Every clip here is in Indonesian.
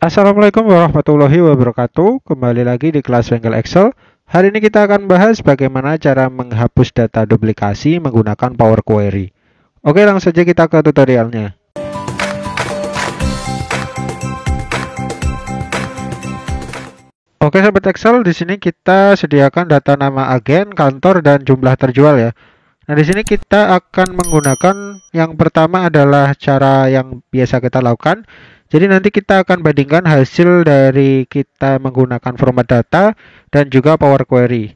Assalamualaikum warahmatullahi wabarakatuh. Kembali lagi di kelas Bengkel Excel. Hari ini kita akan bahas bagaimana cara menghapus data duplikasi menggunakan Power Query. Oke, langsung saja kita ke tutorialnya. Oke, sobat Excel, di sini kita sediakan data nama agen, kantor, dan jumlah terjual ya. Nah, di sini kita akan menggunakan yang pertama adalah cara yang biasa kita lakukan. Jadi nanti kita akan bandingkan hasil dari kita menggunakan format data dan juga Power Query.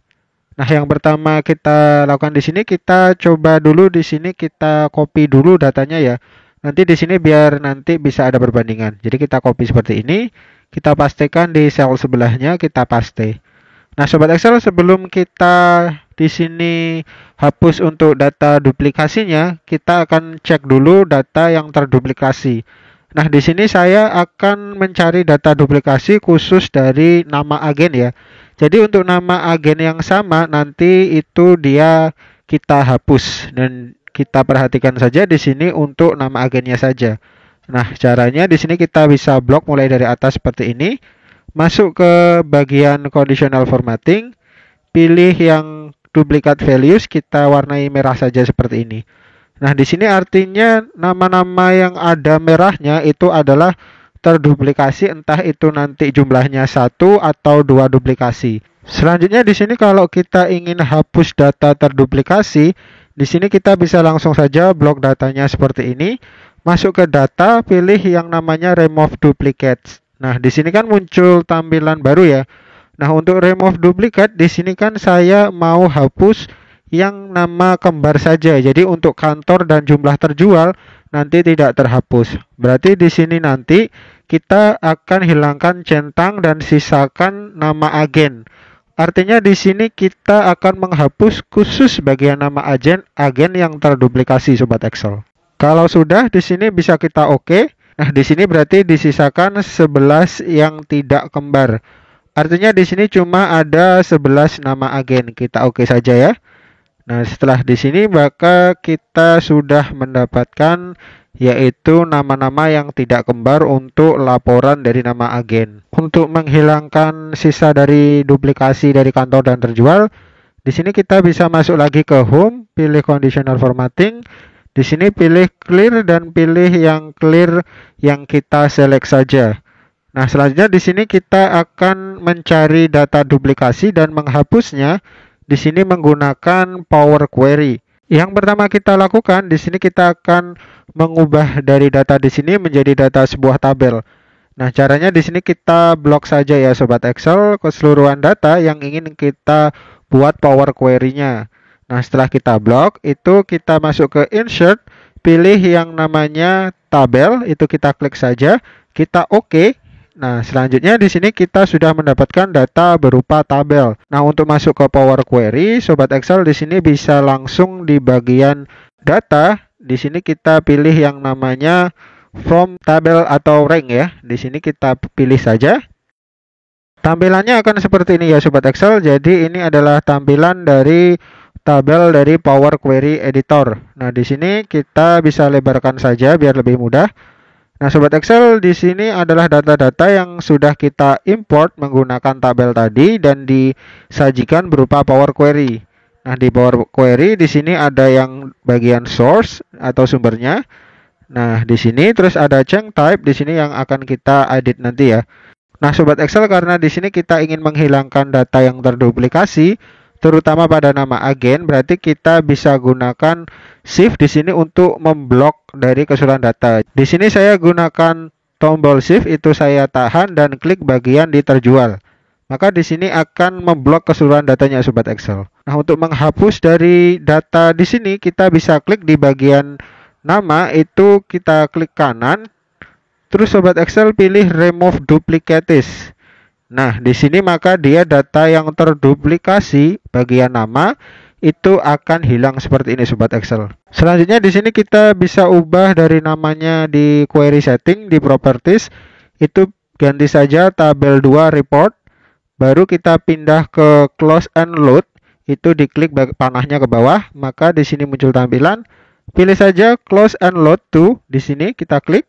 Nah, yang pertama kita lakukan di sini, kita coba dulu di sini kita copy dulu datanya ya. Nanti di sini biar nanti bisa ada perbandingan. Jadi kita copy seperti ini, kita pastikan di sel sebelahnya, kita paste. Nah, sobat Excel, sebelum kita di sini hapus untuk data duplikasinya, kita akan cek dulu data yang terduplikasi. Nah, di sini saya akan mencari data duplikasi khusus dari nama agen ya. Jadi untuk nama agen yang sama nanti itu dia kita hapus dan kita perhatikan saja di sini untuk nama agennya saja. Nah, caranya di sini kita bisa blok mulai dari atas seperti ini. Masuk ke bagian conditional formatting, pilih yang duplicate values, kita warnai merah saja seperti ini. Nah, di sini artinya nama-nama yang ada merahnya itu adalah terduplikasi, entah itu nanti jumlahnya 1 atau 2 duplikasi. Selanjutnya di sini kalau kita ingin hapus data terduplikasi, di sini kita bisa langsung saja blok datanya seperti ini. Masuk ke data, pilih yang namanya remove duplicates. Nah, di sini kan muncul tampilan baru ya. Nah, untuk remove duplicate di sini kan saya mau hapus yang nama kembar saja. Jadi untuk kantor dan jumlah terjual nanti tidak terhapus. Berarti di sini nanti kita akan hilangkan centang dan sisakan nama agen. Artinya di sini kita akan menghapus khusus bagian nama agen yang terduplikasi sobat Excel. Kalau sudah di sini bisa kita oke. Nah, di sini berarti disisakan 11 yang tidak kembar. Artinya di sini cuma ada 11 nama agen. Kita oke saja ya. Nah, setelah di sini maka kita sudah mendapatkan yaitu nama-nama yang tidak kembar untuk laporan dari nama agen. Untuk menghilangkan sisa dari duplikasi dari kantor dan terjual, di sini kita bisa masuk lagi ke home, pilih conditional formatting. Di sini pilih clear dan pilih yang clear yang kita select saja. Nah, selanjutnya di sini kita akan mencari data duplikasi dan menghapusnya di sini menggunakan Power Query. Yang pertama kita lakukan di sini kita akan mengubah dari data di sini menjadi data sebuah tabel. Nah, caranya di sini kita blok saja ya sobat Excel keseluruhan data yang ingin kita buat Power Query-nya. Nah, setelah kita blok, itu kita masuk ke insert, pilih yang namanya tabel, itu kita klik saja, kita oke. Nah, selanjutnya di sini kita sudah mendapatkan data berupa tabel. Nah, untuk masuk ke Power Query, sobat Excel di sini bisa langsung di bagian data. Di sini kita pilih yang namanya from tabel atau rank ya. Di sini kita pilih saja. Tampilannya akan seperti ini ya sobat Excel. Jadi ini adalah tampilan dari tabel dari Power Query Editor. Nah, di sini kita bisa lebarkan saja biar lebih mudah. Nah, sobat Excel, di sini adalah data-data yang sudah kita import menggunakan tabel tadi dan disajikan berupa Power Query. Nah, di Power Query di sini ada yang bagian source atau sumbernya. Nah, di sini terus ada change type di sini yang akan kita edit nanti ya. Nah, sobat Excel, karena di sini kita ingin menghilangkan data yang terduplikasi terutama pada nama agen, berarti kita bisa gunakan shift di sini untuk memblok dari keseluruhan data. Di sini saya gunakan tombol shift, itu saya tahan dan klik bagian di terjual. Maka di sini akan memblok keseluruhan datanya sobat Excel. Nah, untuk menghapus dari data di sini kita bisa klik di bagian nama, itu kita klik kanan. Terus sobat Excel pilih remove duplicates. Nah, di sini maka dia data yang terduplikasi bagian nama itu akan hilang seperti ini sobat Excel. Selanjutnya di sini kita bisa ubah dari namanya di query setting di properties, itu ganti saja tabel 2 report. Baru kita pindah ke close and load, itu diklik panahnya ke bawah, maka di sini muncul tampilan. Pilih saja close and load to, di sini kita klik.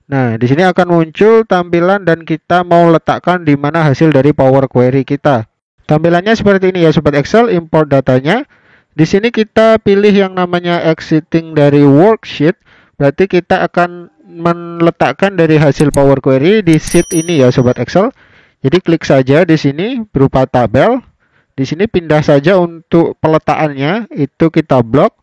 Nah, di sini akan muncul tampilan dan kita mau letakkan di mana hasil dari Power Query kita. Tampilannya seperti ini ya Sobat Excel, import datanya. Di sini kita pilih yang namanya exiting dari worksheet, berarti kita akan meletakkan dari hasil Power Query di sheet ini ya Sobat Excel. Jadi klik saja di sini berupa tabel. Di sini pindah saja untuk peletakannya, itu kita blok.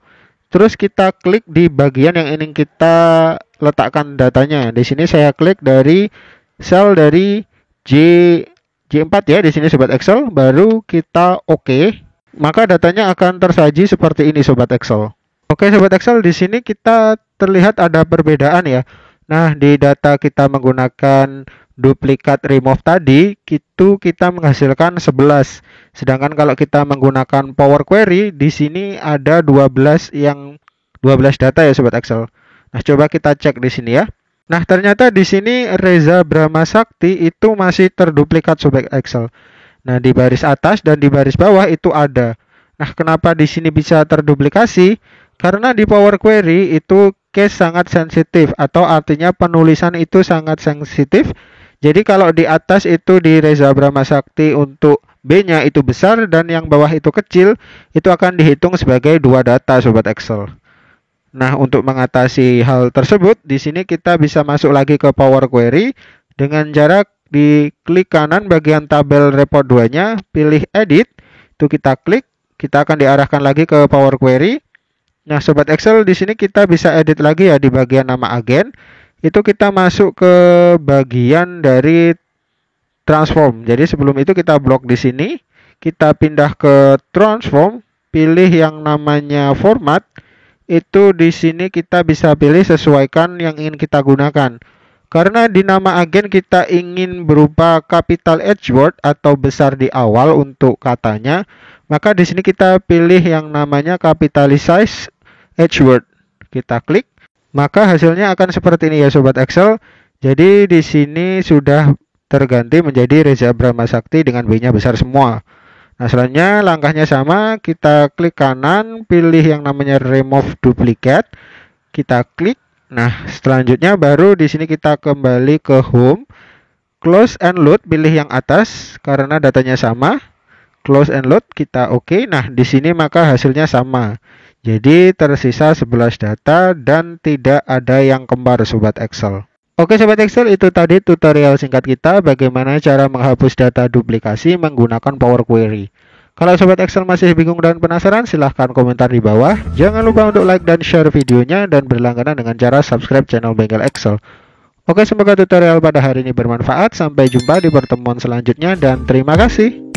Terus kita klik di bagian yang ingin kita letakkan datanya. Di sini saya klik dari sel dari J4 ya, di sini Sobat Excel, baru kita oke. Maka datanya akan tersaji seperti ini Sobat Excel. Oke Sobat Excel, di sini kita terlihat ada perbedaan ya. Nah, di data kita menggunakan duplikat remove tadi, itu kita menghasilkan 11. Sedangkan kalau kita menggunakan Power Query, di sini ada 12 data ya Sobat Excel. Nah, coba kita cek di sini ya. Nah, ternyata di sini Reza Bramasakti itu masih terduplikat Sobat Excel. Nah, di baris atas dan di baris bawah itu ada. Nah, kenapa di sini bisa terduplikasi? Karena di Power Query itu case sangat sensitif, atau artinya penulisan itu sangat sensitif. Jadi kalau di atas itu di Reza Bramasakti untuk B-nya itu besar dan yang bawah itu kecil, itu akan dihitung sebagai dua data Sobat Excel. Nah, untuk mengatasi hal tersebut, di sini kita bisa masuk lagi ke Power Query dengan cara di klik kanan bagian tabel report 2-nya, pilih edit, itu kita klik, kita akan diarahkan lagi ke Power Query. Nah, Sobat Excel, di sini kita bisa edit lagi ya di bagian nama agen. Itu kita masuk ke bagian dari transform. Jadi sebelum itu kita blok di sini, kita pindah ke transform, pilih yang namanya format. Itu di sini kita bisa pilih sesuaikan yang ingin kita gunakan. Karena di nama agen kita ingin berupa capital H word atau besar di awal untuk katanya, maka di sini kita pilih yang namanya capitalize H word. Kita klik, maka hasilnya akan seperti ini ya Sobat Excel. Jadi di sini sudah terganti menjadi Reza Bramasakti dengan B-nya besar semua. Nah, selanjutnya langkahnya sama, kita klik kanan, pilih yang namanya remove duplicate, kita klik. Nah, selanjutnya baru di sini kita kembali ke home, close and load, pilih yang atas karena datanya sama. Close and load, kita oke. Nah, di sini maka hasilnya sama. Jadi tersisa 11 data dan tidak ada yang kembar Sobat Excel. Oke Sobat Excel, itu tadi tutorial singkat kita bagaimana cara menghapus data duplikasi menggunakan Power Query. Kalau Sobat Excel masih bingung dan penasaran, silahkan komentar di bawah. Jangan lupa untuk like dan share videonya dan berlangganan dengan cara subscribe channel Bengkel Excel. Oke, semoga tutorial pada hari ini bermanfaat. Sampai jumpa di pertemuan selanjutnya dan terima kasih.